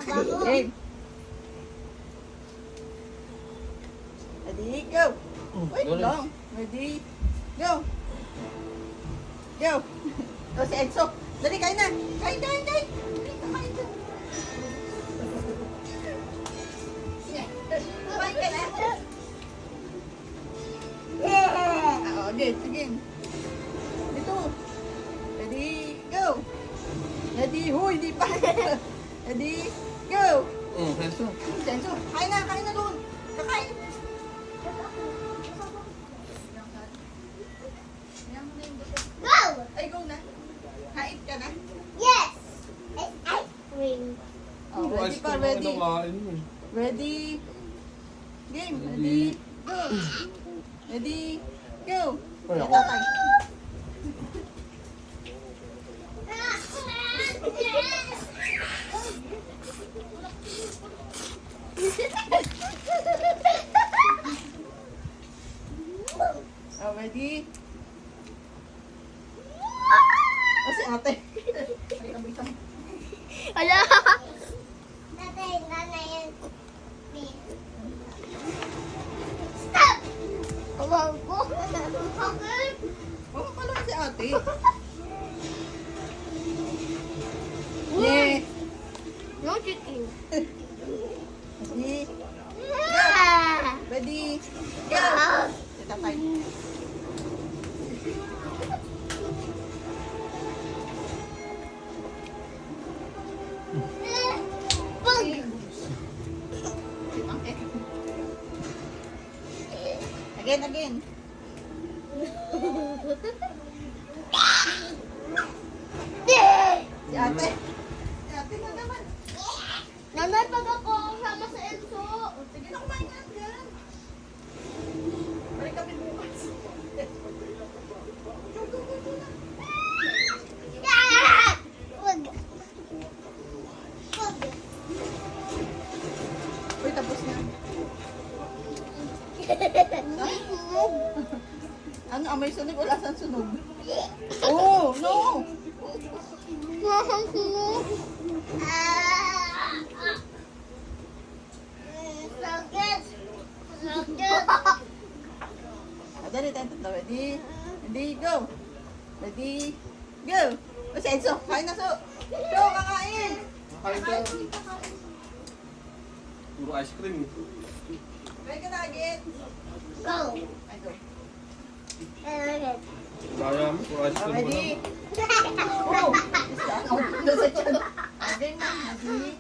Game. Ready, go. Wait long. Ready, go. Go. O si Enzo. Dali, kain na. Kain. Kain ka. Kumain ka na. Okay, sige. Dito. Ready, go. Ready, huy, di pa. Ready, go. Senso. Senso, kain na doon. Kakain. Go! Ay, go na. Kain ka na. Yes! It's ice cream. Oh, ready pa, ready. Ready. Game, ready, go. Ready, go. Ay, ako. Tatay. Oh, ready? Oh, si ate. Ay, kabitang. Ala! Nanay. Stop! Wow ko. Okay. Oh, pala si ate. Yeah. No cheating. Ready? Ah! Ready? Go! Si tatay. Pag! Si Mangke. Again. Si ate. Si ate na naman. Nanay, pag ako kasama sa Enzo. Sige na, kumain ka dyan. Balik kami bukas. Go na. Ah! Wag. Wag. Uy, tapos na. Ano, amoy sunog? Wala saan sunog? Oh, no! Nasaan sino? Sakit. Sakit. Dali, tayo. Ready, go! Ready, go! O, si Enzo, kain na so. Go, kakain! Kain ka. Puro ice cream. Kain ka na again. Go. Ay, go. Okay. Kaya mo, puro ice cream mo Ready? lang. Go! Isa, oh, nasa tiyan. Again na. Ready?